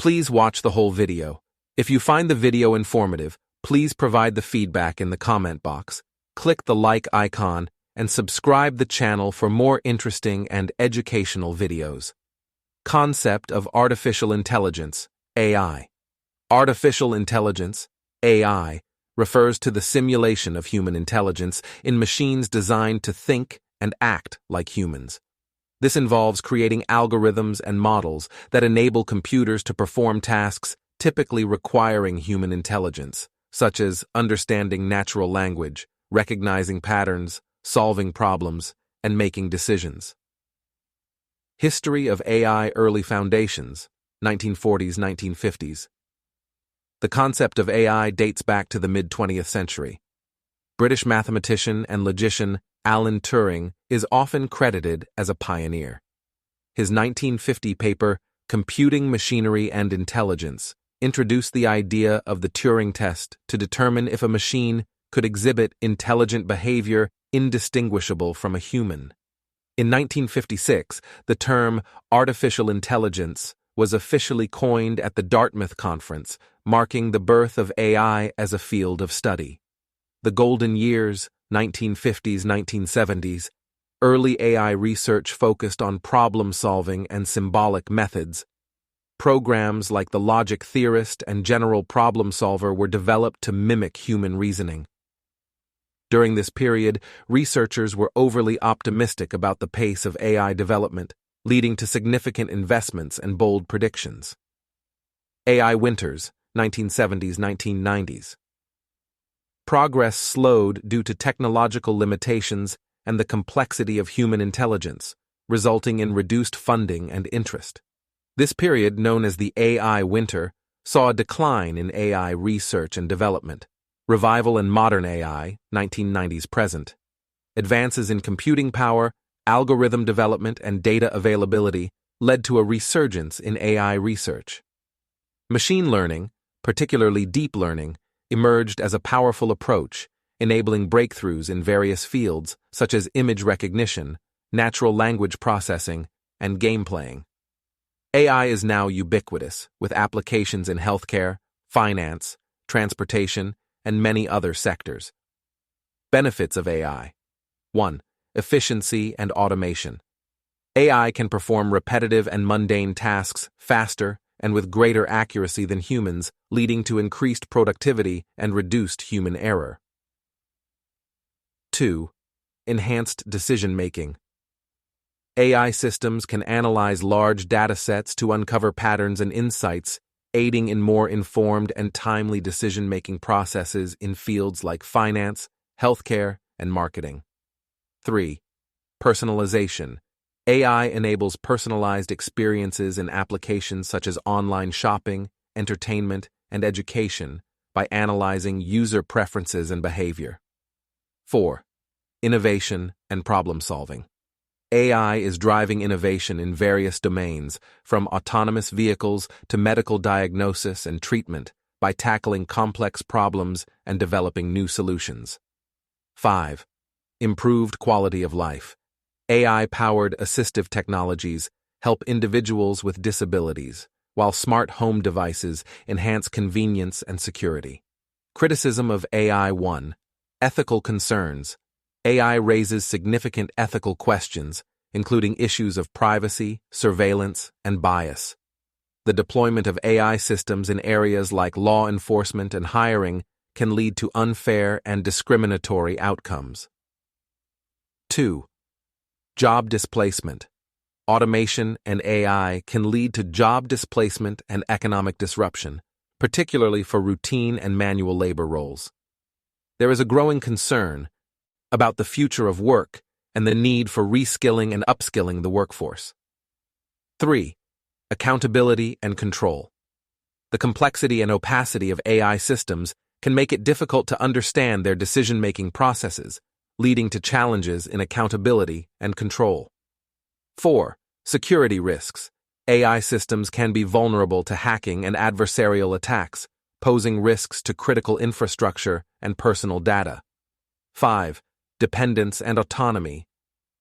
Please watch the whole video. If you find the video informative, please provide the feedback in the comment box. Click the like icon and subscribe the channel for more interesting and educational videos. Concept of Artificial Intelligence, AI. Artificial intelligence, AI, refers to the simulation of human intelligence in machines designed to think and act like humans. This involves creating algorithms and models that enable computers to perform tasks typically requiring human intelligence, such as understanding natural language, recognizing patterns, solving problems, and making decisions. History of AI Early Foundations, 1940s-1950s. The concept of AI dates back to the mid-20th century. British mathematician and logician Alan Turing is often credited as a pioneer. His 1950 paper, Computing Machinery and Intelligence, introduced the idea of the Turing test to determine if a machine could exhibit intelligent behavior indistinguishable from a human. In 1956, the term artificial intelligence was officially coined at the Dartmouth Conference, marking the birth of AI as a field of study. The golden years, 1950s-1970s, early AI research focused on problem-solving and symbolic methods. Programs like the logic theorist and general problem solver were developed to mimic human reasoning. During this period, researchers were overly optimistic about the pace of AI development, leading to significant investments and bold predictions. AI winters, 1970s-1990s. Progress slowed due to technological limitations and the complexity of human intelligence, resulting in reduced funding and interest. This period, known as the AI winter, saw a decline in AI research and development. Revival in modern AI, 1990s present. Advances in computing power, algorithm development, and data availability led to a resurgence in AI research. Machine learning, particularly deep learning, emerged as a powerful approach, enabling breakthroughs in various fields such as image recognition, natural language processing, and game playing. AI is now ubiquitous, with applications in healthcare, finance, transportation, and many other sectors. Benefits of AI. 1. Efficiency and automation. AI can perform repetitive and mundane tasks faster and with greater accuracy than humans, leading to increased productivity and reduced human error. 2. Enhanced decision-making. AI systems can analyze large data sets to uncover patterns and insights, aiding in more informed and timely decision-making processes in fields like finance, healthcare, and marketing. 3. Personalization. AI enables personalized experiences in applications such as online shopping, entertainment, and education by analyzing user preferences and behavior. 4. Innovation and problem-solving. AI is driving innovation in various domains, from autonomous vehicles to medical diagnosis and treatment, by tackling complex problems and developing new solutions. 5. Improved quality of life. AI-powered assistive technologies help individuals with disabilities, while smart home devices enhance convenience and security. Criticism of AI. 1. Ethical concerns. AI raises significant ethical questions, including issues of privacy, surveillance, and bias. The deployment of AI systems in areas like law enforcement and hiring can lead to unfair and discriminatory outcomes. 2. Job displacement. Automation and AI can lead to job displacement and economic disruption, particularly for routine and manual labor roles. There is a growing concern about the future of work and the need for reskilling and upskilling the workforce. 3. Accountability and control. The complexity and opacity of AI systems can make it difficult to understand their decision-making processes, leading to challenges in accountability and control. 4. Security risks. AI systems can be vulnerable to hacking and adversarial attacks, posing risks to critical infrastructure and personal data. 5. Dependence and autonomy.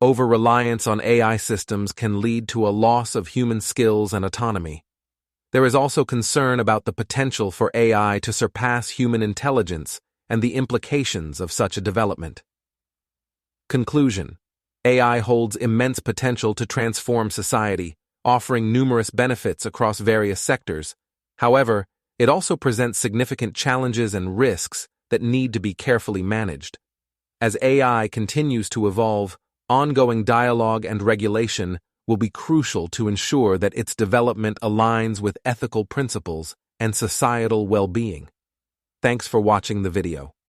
Over-reliance on AI systems can lead to a loss of human skills and autonomy. There is also concern about the potential for AI to surpass human intelligence and the implications of such a development. Conclusion: AI holds immense potential to transform society, offering numerous benefits across various sectors. However, it also presents significant challenges and risks that need to be carefully managed. As AI continues to evolve, ongoing dialogue and regulation will be crucial to ensure that its development aligns with ethical principles and societal well-being. Thanks for watching the video.